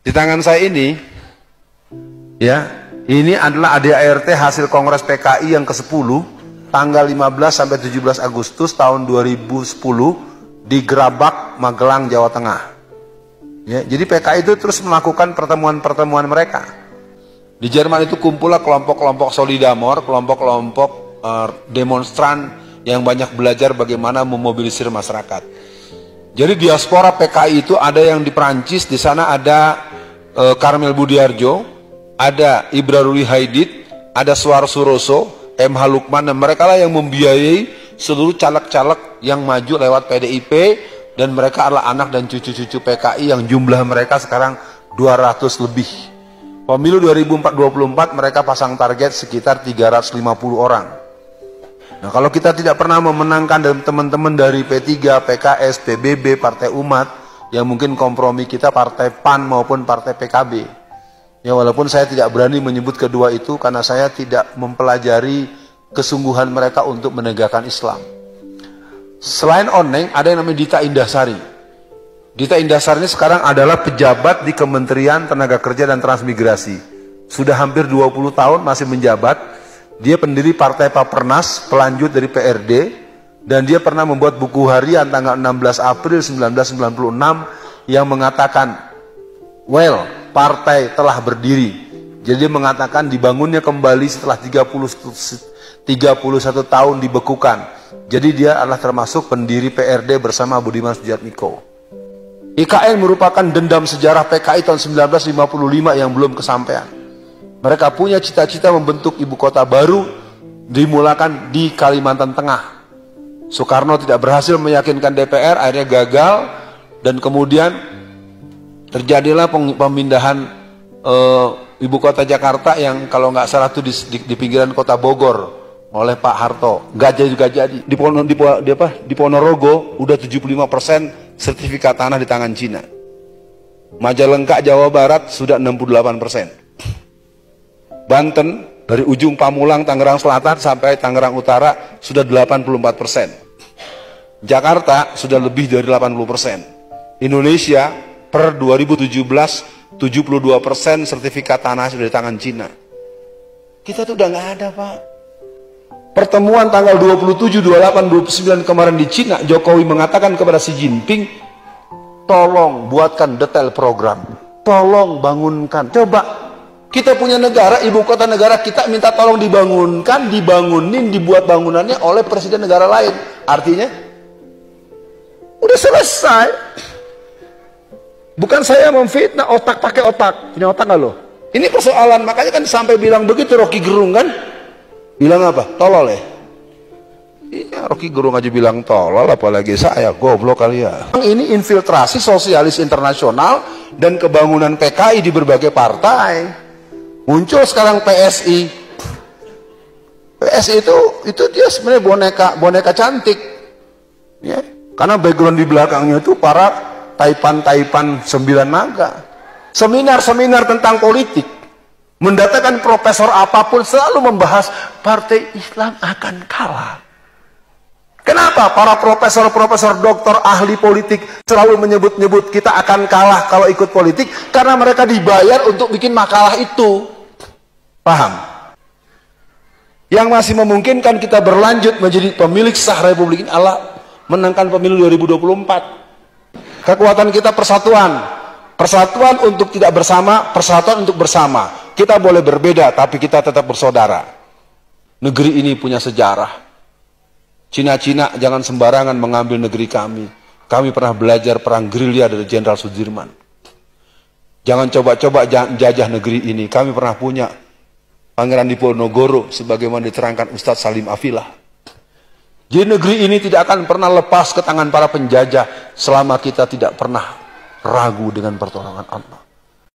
Di tangan saya ini, ya, ini adalah ADART hasil Kongres PKI yang ke-10, tanggal 15 sampai 17 Agustus tahun 2010 di Grabak, Magelang, Jawa Tengah. Ya, jadi PKI itu terus melakukan pertemuan-pertemuan mereka. Di Jerman itu kumpullah kelompok-kelompok Solidarność, kelompok-kelompok demonstran yang banyak belajar bagaimana memobilisir masyarakat. Jadi diaspora PKI itu ada yang di Perancis, di sana ada Karmel Budiarjo, ada Ibra Ruli Haidit, ada Suar Suroso, MH Lukman, dan mereka lah yang membiayai seluruh caleg-caleg yang maju lewat PDIP, dan mereka adalah anak dan cucu-cucu PKI yang jumlah mereka sekarang 200 lebih. Pemilu 2024 mereka pasang target sekitar 350 orang. Nah, kalau kita tidak pernah memenangkan teman-teman dari P3, PKS, PBB, Partai Umat, yang mungkin kompromi kita Partai PAN maupun Partai PKB. Ya, walaupun saya tidak berani menyebut kedua itu karena saya tidak mempelajari kesungguhan mereka untuk menegakkan Islam. Selain Oneng, ada yang namanya Dita Indahsari. Dita Indahsari ini sekarang adalah pejabat di Kementerian Tenaga Kerja dan Transmigrasi. Sudah hampir 20 tahun masih menjabat. Dia pendiri Partai Papernas, pelanjut dari PRD, dan dia pernah membuat buku harian tanggal 16 April 1996 yang mengatakan, well, partai telah berdiri. Jadi dia mengatakan dibangunnya kembali setelah 31 tahun dibekukan. Jadi dia adalah termasuk pendiri PRD bersama Budiman Sujatmiko. IKN merupakan dendam sejarah PKI tahun 1955 yang belum kesampaian. Mereka punya cita-cita membentuk ibu kota baru, dimulakan di Kalimantan Tengah. Soekarno tidak berhasil meyakinkan DPR, akhirnya gagal, dan kemudian terjadilah pemindahan ibu kota Jakarta yang kalau nggak salah itu di pinggiran kota Bogor oleh Pak Harto. Nggak jadi. Di Ponorogo udah 75% sertifikat tanah di tangan Cina. Majalengka, Jawa Barat sudah 68%. Banten dari ujung Pamulang, Tangerang Selatan sampai Tangerang Utara sudah 84%. Jakarta sudah lebih dari 80%. Indonesia per 2017 72% sertifikat tanah sudah di tangan Cina. Kita tuh udah nggak ada, Pak. Pertemuan tanggal 27, 28, 29 kemarin di Cina, Jokowi mengatakan kepada Xi Jinping, tolong buatkan detail program, tolong bangunkan. Coba kita punya negara, ibu kota negara kita minta tolong dibangunkan, dibangunin, dibuat bangunannya oleh presiden negara lain. Artinya udah selesai. Bukan saya memfitnah, otak pakai otak. Punya otak nggak lo? Ini persoalan, makanya kan sampai bilang begitu Rocky Gerung kan? Bilang apa? Tolol ya? Iya, Rocky Gerung aja bilang tolol, apalagi saya, goblok kali ya. Ini infiltrasi sosialis internasional dan kebangunan PKI di berbagai partai. Muncul sekarang PSI. PSI itu dia sebenarnya boneka cantik. Ya, karena background di belakangnya itu para taipan-taipan 9 naga. Seminar-seminar tentang politik, mendatangkan profesor apapun selalu membahas partai Islam akan kalah. Kenapa para profesor-profesor doktor ahli politik selalu menyebut-nyebut kita akan kalah kalau ikut politik? Karena mereka dibayar untuk bikin makalah itu. Paham? Yang masih memungkinkan kita berlanjut menjadi pemilik sah Republik ini adalah menangkan pemilu 2024. Kekuatan kita persatuan. Persatuan untuk tidak bersama, persatuan untuk bersama. Kita boleh berbeda, tapi kita tetap bersaudara. Negeri ini punya sejarah. Cina-Cina jangan sembarangan mengambil negeri kami. Kami pernah belajar perang gerilya dari Jenderal Sudirman. Jangan coba-coba jajah negeri ini. Kami pernah punya Pangeran Diponegoro, sebagaimana diterangkan Ustadz Salim Afilah. Jadi negeri ini tidak akan pernah lepas ke tangan para penjajah selama kita tidak pernah ragu dengan pertolongan Allah.